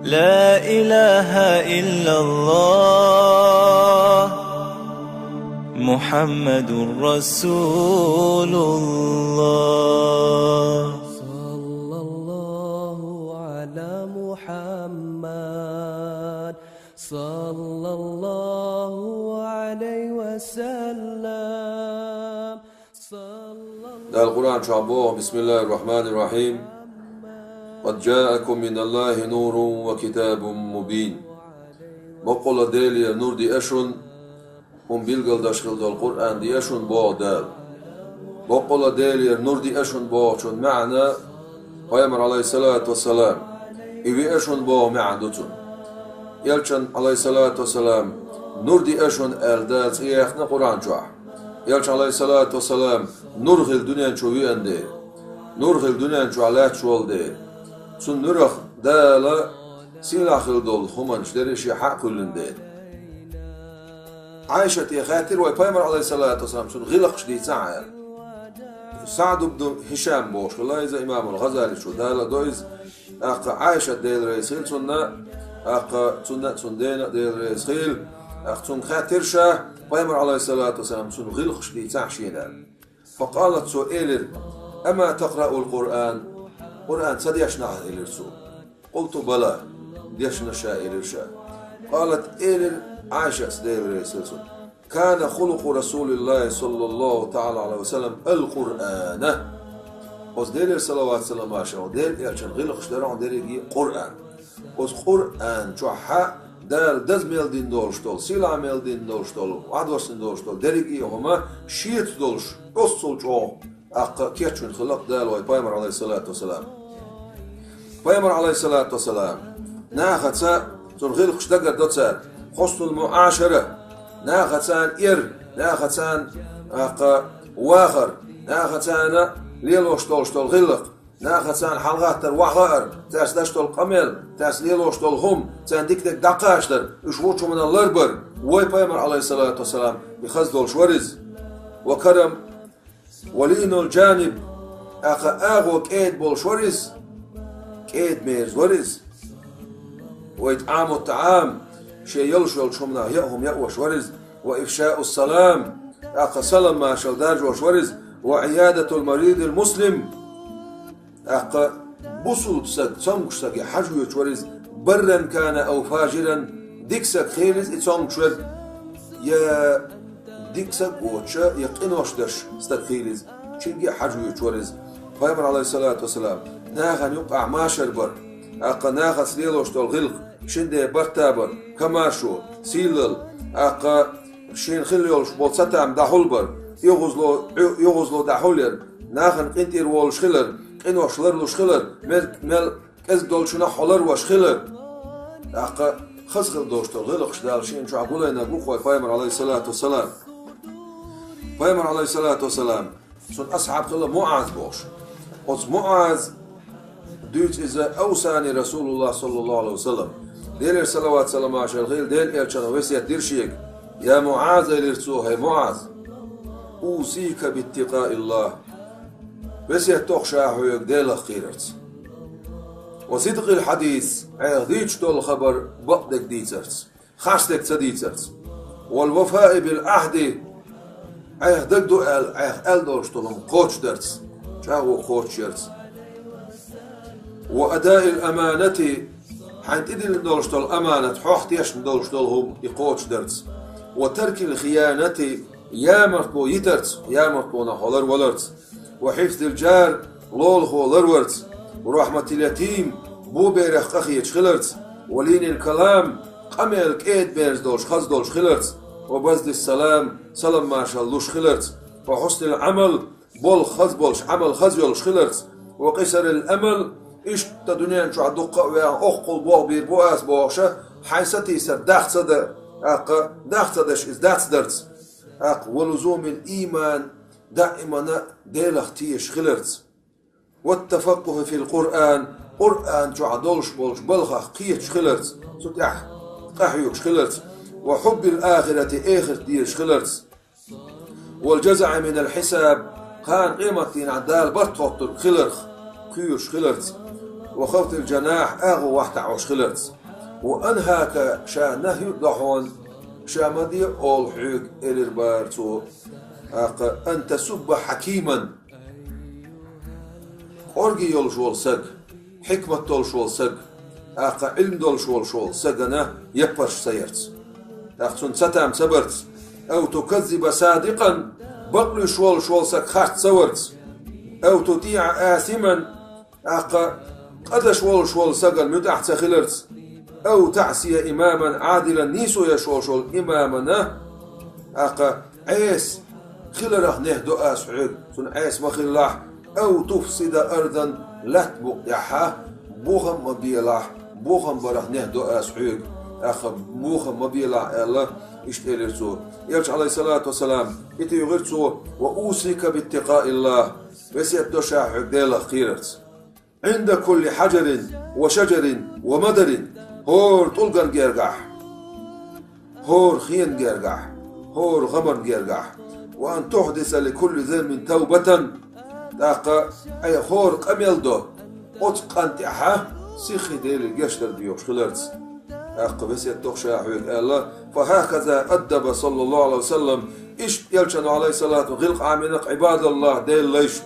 لا إله إلا الله محمد رسول الله. صلى الله على محمد صلى الله عليه وسلم. القرآن شعبوه. بسم الله الرحمن الرحيم. قد جاءكم من الله نور وكتاب مبين. بقول ديلي نور دي أشون بيلقل داشخل دو القرآن دي أشون بو دال. بقول ديلي نور دي أشون بو شون معنى قيامر عليه الصلاة والسلام إبي أشون بو معدتون يلشن عليه الصلاة والسلام نور دي أشون أردات إيخنا قرآن جوح يلشن عليه الصلاة والسلام نور غل دنيا شوي أندي نور غل دنيا شوالات شوال دي سن نورخ دالا سيلاخل دول خمانش دريشي حق كلن دي عائشة يا خاتر ويبايمر عليه الصلاة والسلام سن غلقش دي سعر سعد بن هشام بوش والله إذا إمام الغزالي شو دالا دويز أق عائشة ديل رئيسيل سنة أق سنة ديل رئيسيل أق سن خاترشة بايمر عليه الصلاة والسلام سن غلقش دي سعشينا فقالت سؤال أما تقرأ القرآن قرآن سديشنا إلرسو قلت بلى ديشنا شاء إلرشا قالت إلر عائشة ديل رئيسيل كان خلق رسول الله صلى الله تعالى عليه وسلم القرآن وز دير صلوات سلام عشان دير يعشان غلقش درعون دير يجي قرآن وز قرآن شوحا دال دزميل دين دولشتول سيلا ميل دين دولشتول وعدوسن دولشتول دير يجي هما شيت دولش قصول جو أق كيتشون خلق دال وي بايمر عليه الصلاة والسلام بايمر عليه الصلاة والسلام ناخد سا زون غلقش دقر دوتسار حسن المعاشرة ناخدسان ناخدسان واخر ناخدسان ليلوشتول شتول غلق ناخدسان حلقات وغار تاس داشتول قمل تاس ليلوشتول هم تان ديك دقاشتر اشوچو من اللربر وي بايمر عليه الصلاة والسلام يخزدول شورز وكرم ولين الجانب اغو كيد بول شورز كيد ميرز ورز ويتعام الطعام شيء يلشول شمنا يأهم يأوش ورز وإفشاء السلام أق سلام ما شل دارج وشورز وعيادة المريض المسلم أق بصوت سد سمش سد حجو شورز برا كان أو فاجرا ديكسك خيرز اتسام شورز يا ديكسك وشا يقينوش دش استد خيرز شنجي حجو شورز فايمر عليه الصلاة والسلام ناغن يقع ما شربر أق ناغس ليلوش دول غلق شنده برتابر كماشو سيلل أق شين خليولش بولساتام دحولبر يغزلو دحولر ناخن قنتير وولش خلر قنوشلر لوش خلر مل كز دولشنا حولر وش خلر أق خزخل دوشتو غلقش دال شين شو عقولينا بوخوي بايمر عليه الصلاة والسلام بايمر عليه الصلاة والسلام سن أصحاب خلر معاذ بوش وز معاذ دوت إذا أوساني رسول الله صلى الله عليه وسلم دير صلوات سلام عشان غير دير إرشان وسيا دير شيك يا معاذ الرسوه يا معاذ أوصيك باتقاء الله وسيا تخشاه يقدر خيرت وصدق الحديث عيديش دول خبر بقدك ديترت خاصتك تديترت والوفاء بالعهد عيدك دو ال دولش دولم قوش درت شاهو قوش يرت وأداء الأمانة حين تدل دولشتول أمانة حوحت يشن دولشتولهم يقوش درت وترك الخيانة يا مرتبو يترت يا مرتبو نحولر ولرت وحفظ الجار لول خولر ورت ورحمة اليتيم بو بيرخ أخي يشخلرت ولين الكلام قمل كيد بيرز دولش خز دولش خلرت وبزد السلام سلام ما شاء الله خلرت وحسن العمل بول خز بولش عمل خز يولش خلرت وقصر الأمل إيش تدنيا شو عدوقة وأخقل بوغ بير بوغاس بوغشة حيثتي سر داخت صدر داخت صدرش إز داخت صدرت ولزوم الإيمان دائما ديل اختيش خلرت والتفقه في القرآن قرآن شو عدولش بولش بلغة قيتش خلرت سوتيح قحيوش خلرت وحب الآخرة آخر ديش خلرت والجزع من الحساب كان قيمتين عدال برتوتر خلرخ كيوش خلرت وخفت الجناح أغو واحد عوش خلرت وأنهاك شا نهي ضحون شا مدي أول حيق إلربارتو أن تسب حكيما أرجي يول شول سق حكمة تول شول سق علم دول شول سقنا يبرش سيرت سن ستام سبرت أو تكذب صادقا بقل شول سق خاش سورت أو تطيع آثما قد شول سقل مدح تخلرت أو تعسي إماما عادلا نيسو يشول إمامنا عيس خلره نهدو أسعود سن عيس مخلاح أو تفسد أرضا لا تبقيحها بوخم مبيلاح بوخم برح نهدو أسعود بوخم مبيلاح الله اشتغلتو يرجع عليه الصلاة والسلام إتي يغرتو وأوصيك باتقاء الله وسيبدو شاحك ديلا خيرت عند كل حجر وشجر ومدر هور طلقا جيرجح هور خين جيرجح هور غمر جيرجح وأن تحدث لكل ذنب توبة أي هور قميلدو أتقن تحا سيخي ديل الجشتر بيوش خلرت بس يتوخشى حويك الله فهكذا أدب صلى الله عليه وسلم إيش يلشن عليه الصلاة غلق عامنق عباد الله ديل ليش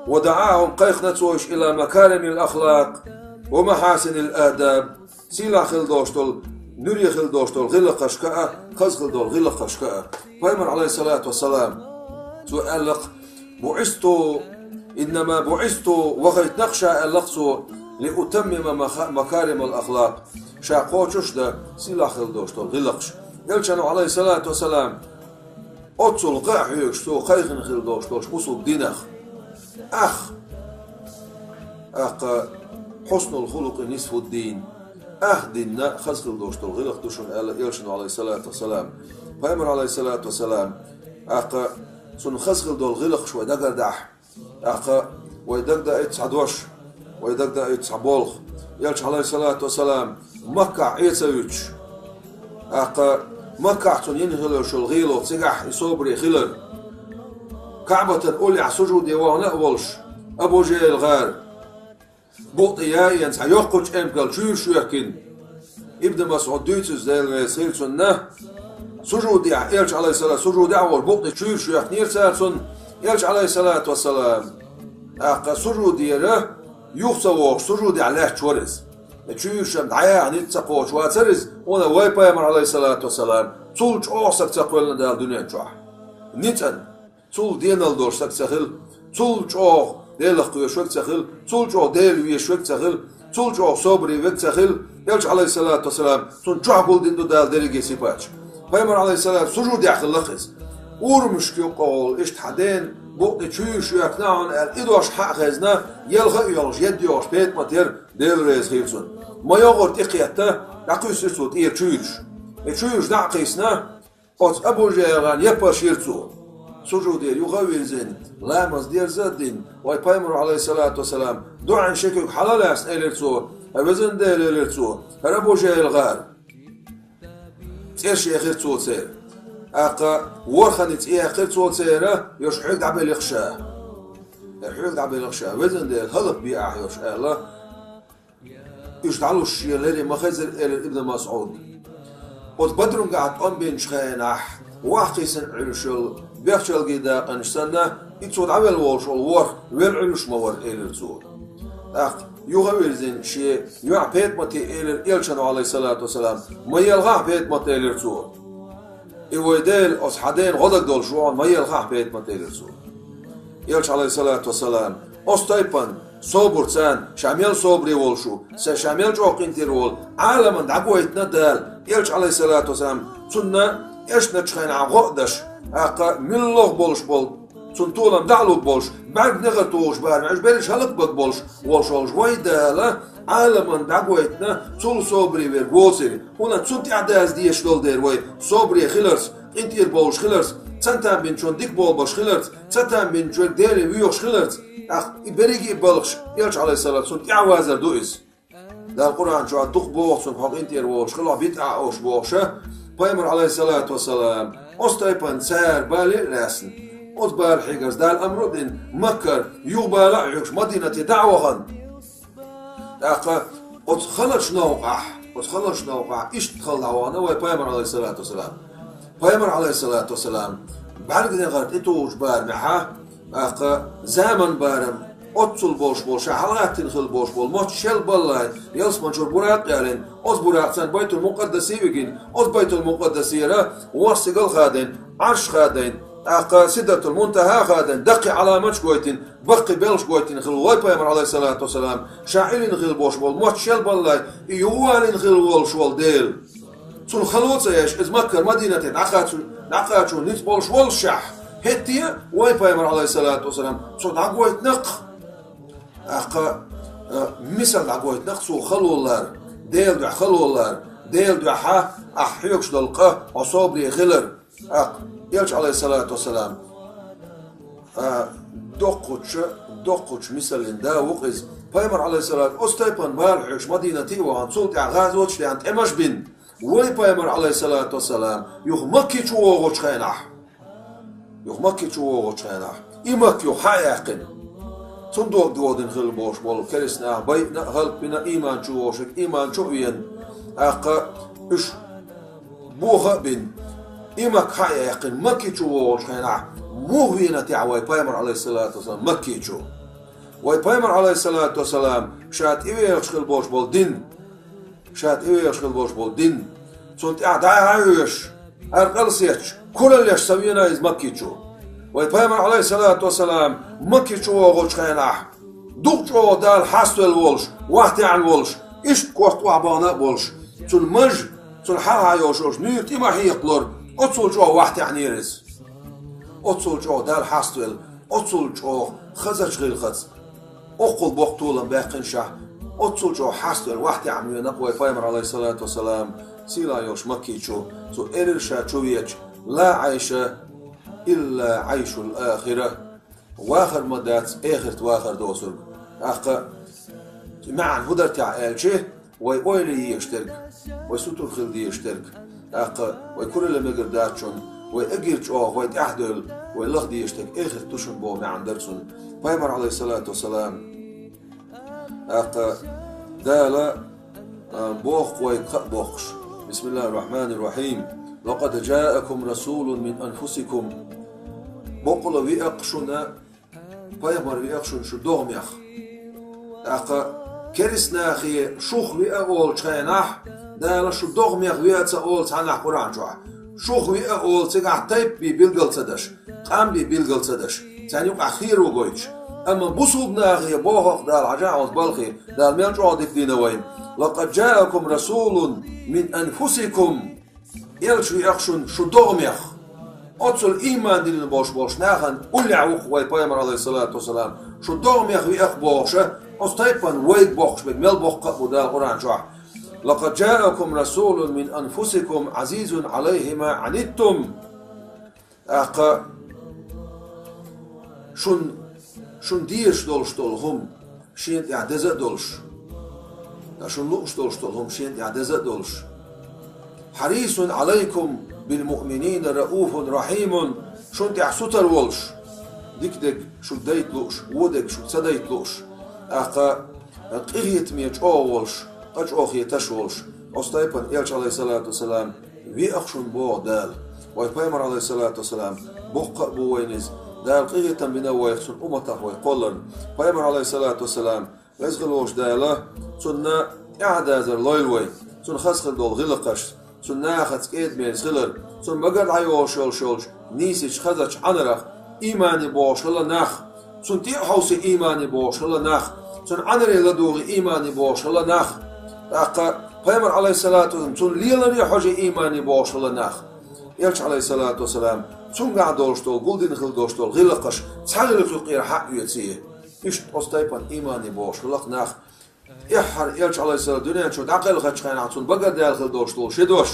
ودعاهم قيخ نتوش إلى مكارم الأخلاق ومحاسن الآداب سيلا خلدوشتل نوري خلدوشتل غلق قشكاء قز خلدول غلق قشكاء فايمر عليه الصلاة والسلام سؤال بعثت إنما بعثت وغيت نقشى اللقص لأتمم مكارم الأخلاق شاقوشش ده سيلا خلدوشتل غلقش يلشنو عليه الصلاة والسلام أتصل قاحيوشتو قيخن خلدوشتل شمسو دينخ أخ حسن الخلق نصف الدين ديننا خزخل دوشتل غلق دوشن يلشنو عليه الصلاة والسلام فأمر عليه الصلاة والسلام سن خزخل دول غلق شوي دقر دح ويدقدق يتصعدوش ويدقدق يتصعبولخ يلش عليه الصلاة والسلام مكة يتسويتش مكة سن ينهلو شو الغيلو تسقح يصوبري خلر كعبة أولي عسجود يوانا أولش أبو جيل غار بوطيا ينسى يوقج أمكال شو يحكين ابن مسعود دويتس ديل سيل سنة سجود يلش عليه الصلاة سجود أول بوطي شو يحكين سن يلش عليه الصلاة والسلام سجود يره يخسوش سجود عليه شورز شم دعيا عن يتسقوش واتسرز وانا وايبا يمر عليه الصلاة والسلام تولج أوسك تقولنا دال دنيا جوح نيتن تول دينال دورسك سخل تولج أو ديل خيو شوك سخل تولج أو ديل ويا شوك سخل تولج أو صبري وقت سخل يلش عليه الصلاة والسلام تون جوح قول دين دو دال ديريجي سيباتش فيمر عليه السلام سجود يأخذ لخص ورمشكي قول اشتحدين بوقت شو يقنعون الإدوش حق خزنا يلغى يلغ يديوش بيت ماتير ديل ريز خيلسون ما يغور تقيته دقيس يسوت إيه تشويش دقيسنا أت أبو جيران يباش يرتو سجود يغوي زين لامز دير زدين واي بايمر عليه الصلاة والسلام دعاء شكل حلال أس إلرتو أبزن ديل إلرتو أبو جير غار إيش يخير تو سير ورخنت إيه خير تو سيره يش حق عبل يخشى حق عبل يخشى وزن ديل هلق بيع يش الله يشتعلوا الشيء اللي ما خزر ابن مسعود قد بدرون قاعد أم بين شخينح واحد سن علشل بيخشل جدا قنشتنا يتصود عمل والشل ور والعلش مور إلرتو يغوي زين شيء يعبيت متى إلشنو عليه الصلاة والسلام ما يلغى بيت متى إلرتو يوديل أصحابين غدق دول شوان ما يلغى بيت متى إلرتو يلش عليه الصلاة والسلام أستيبان صبر سان شامل صبري والشو شامل جوقين تيرول عالما دعويتنا دال يلش عليه الصلاة والسلام سنة إيش نتشخين عقدش من الله بولش بول سنتولم دعلو بولش بعد نغتوش بعد معش بيرش هلق بق بولش والشولش ويدالا عالما دعويتنا سول صبري بير بولسيري هنا سنتي عداز ديش دول دير وي صبري خلرس انتير بولش خلرس سنتان بين شون ديك بول باش خلرس سنتان بين شون ديري ويوش خلرس بريجي بالغش يلش عليه الصلاة سن يعوازر دوئس ده القرآن شو عدوق بوغ سن حق انتير ووش خلع بيتع اوش بوغشه بايمر عليه الصلاة والسلام أستيبان سار بالي راسن أصبار حيقرز ده الأمر دين مكر يغبال عيوش مدينة دعوغن أقا أتخلش نوقع إشتخل عوانا ويبايمر عليه الصلاة والسلام بايمر عليه الصلاة والسلام بعد كده غارت إتوش بار معها أقا زمن بارم أتصل بوش حلقات تنخل بوش موت شل بالله يلس منشور براق يالين أز براق سن بيت المقدس يجين أز بيت المقدس يرى واسقل خادين عرش خادين أقا سدرة المنتهى خادين دقي علامات شويتين بقي بيلش شويتين خل واي بايمر عليه الصلاة والسلام شاعرين خل بوش موت شل بالله يوالين خل وول ديل سون خلوص ايش از مكة مدينة نعقاتشو نيت بولش والشح هتيا واي بايمر عليه الصلاة والسلام سون عقويت نق أقا مثل عقويت نق سو خلولار ديل دع خلولار ديل دع حا أحيوكش دلقه عصابري غلر يلش عليه الصلاة والسلام دقوش مثل دا وقز بايمر عليه الصلاة أستيبان بالحش مدينة تيوان صوت غازوتش لأن تمش بن وي بايمر عليه الصلاة والسلام يخ مكي شوغوش خينح إمك يخ حياقن صندوق دودن خل بوش بول كرسنا بينا هل بنا إيمان شوغوشك إيمان شوين أقا إش بوغ بن إمك حياقن مكي شوغوش خينح موهينا تعوي بايمر عليه الصلاة والسلام مكي شو وي بايمر عليه الصلاة والسلام شات إيوه خل بوش بول دين شات إيش خل بوش بول دين صنت عايش أرقلسيتش كل اللي سوينا إز مكيتشو ويبايمر عليه الصلاة والسلام مكيتشو وغوش خيناح دوغشو دال حاستو الولش واحتي عن ولش إشت كوست وعبانا بولش صن مج صن حرها يوشوش نيت إما حيقلر أتصل جو واحتي عن يرز أتصل جو دال حاستو أتصل جو خزش غير خز أقل بوقتولا باقين شح أتصل جو حاستو الواحتي عن ينقوى بايمر عليه الصلاة والسلام سيلا يوش مكيتشو سو إرشا شويتش لا عيش إلا عيش الآخرة واخر مدات آخر واخر دوسر أخا معا هدر تعالشه ويقولي يشترك ويسوتر خلدي يشترك أخا ويكون اللي مقرداتشون ويأجرش ويتأحدل ويلغدي يشترك آخر تشن بو معا درسون بايمر عليه الصلاة والسلام أخا دالا بوخ ويقبوخش بسم الله الرحمن الرحيم لقد جاءكم رسول من أنفسكم بقول ويأقشنا بايمر ويأقشن شو دوغميخ أقا كرسنا خي شوخ ويأقول شايناح دالا شو دوغميخ ويأتسأول تعناح قرآن جوع شوخ ويأقول تقع تايب بي بيلغل تدش قام بي بيلغل تدش تعني يقع خير وقويتش أما بصوبنا خي بوخ دال عجاعوز بالخي دال ميانجو ديك دينوين لقد جاءكم رسول من أنفسكم يلشو يأخشون شو دوغميخ أتصل إيمان دين بوش ناخن قل عوخ وي بايمر عليه الصلاة والسلام شو دوغميخ ويأخ بوخشة أستيبان ويك بوخش بميل بوخ قبو دا القرآن شوح لقد جاءكم رسول من أنفسكم عزيز عليه ما عنتم أقا شون ديش دولش دولهم شين يعدزة دولش شون لوش دولهم شين يعدزة دولش حريص عليكم بالمؤمنين رؤوف رحيم شون تعسوتر ولش ديك شو ديت لوش ودك شو تسديت لوش أقا قريت ميج ولش قج أخيتش ولش أستيبن إلش عليه الصلاة والسلام وي أخشون بو دال ويبايمر عليه الصلاة والسلام بوق بوينز دال قريتا بنا ويخشون أمته ويقولن بايمر عليه الصلاة والسلام ويزغلوش داله سنة إعدازر لويلوي سن خسخل دول غلقش سن ناخد كيد ميز غلر سن بقر عيو شولش نيسيش خزش عنرخ إيماني بوش هلا ناخ سن تي حوسي إيماني بوش هلا ناخ سن عنري لدوغي إيماني بوش هلا ناخ أقا بايمر عليه الصلاة والسلام سن ليلري حوجي إيماني بوش هلا ناخ يلش عليه الصلاة والسلام سن قاعد دولشتول قلدين خل دولشتول غلقش تحلل قير حق يتسيه إشت أستيبان إيماني بوش هلا ناخ إحر يلش عليه الصلاة دنيا شو تعقل خش خين عطون بقى دال خل دوشتول شدوش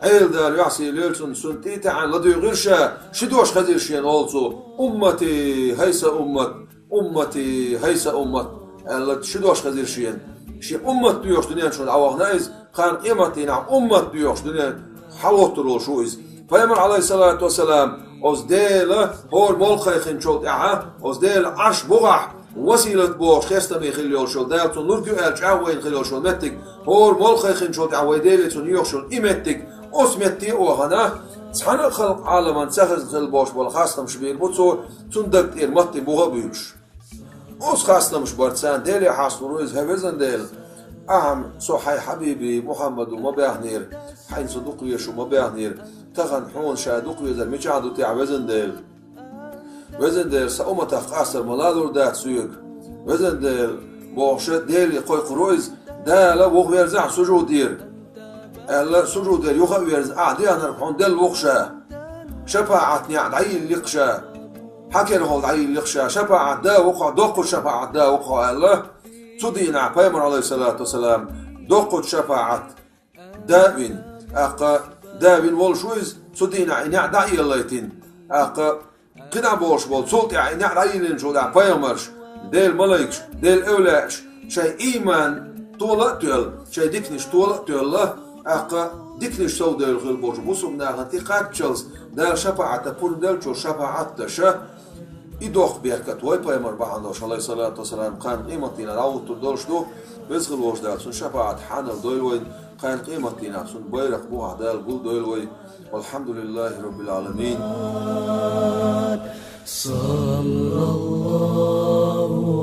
عيل دال يعصي ليلسون سنتيت عن لدي غيرشة شدوش خدير شين أولسو أمتي هيس أمت شدوش خدير شين شي أمت ديوش دنيا شو عواه نايز خان قيمتي نعم أمت ديوش دنيا حوطرو شو إز فيمر عليه الصلاة والسلام أزديل هور ملخي خين شوت إعا أزديل عش بغح وسيلة بوش خستمي خليول شول دالتون نرجو الجاوين خليول شول متك هور ملخي خن شول دعوي ديلتون يوشول إمتك أسمتي أوغنا سحنا خلق عالما تسخز خل بوش بول خاصة شبير بوتسو تندق إرمتي بوغا بيوش أس خاصة مش برتسان ديلي حاصل رويز هفزن ديل أهم صحي حبيبي محمد وما بيهنير حين صدوق يشو ما بيهنير تغن حون شادوق يزر ميشادو تاع وزن ديل سأمتا قاصر ملادور دات سويق وزن ديل بوشت ديلي قوي قرويز دالا وغ ويرزع سجود دير ألا سجود دير يوخا ويرزع ديانا ربحون ديل وغشا شفاعتني عدعي اللقشا حكي له عدعي اللقشا شفاعت دا وقع دوق شفاعت دا وقع الله تدينا بيمر عليه الصلاة والسلام دوق شفاعت داوين أقا داوين والشويز تدينا عيني عدعي الليتين أقا كنا بوش بول سلطي عيني عدعي لنشو دا بيمرش ديل ملايكش ديل أولاش شيء إيمان طولة تول شيء ديكنش طولة تول أقا ديكنش سو ديل غير بوش بوسم ناغن تيقات تشلز دال شفاعت بون ديل شو شفاعت تشا إدوخ بيركت واي بيمر بحندوش عليه الصلاة والسلام قان قيمتنا راوت تدولش دو بزغل وش دال سن شفاعت حانل دويلوين قان قيمتنا سن بيرق بوح دال قول دويلوين والحمد لله رب العالمين صلى الله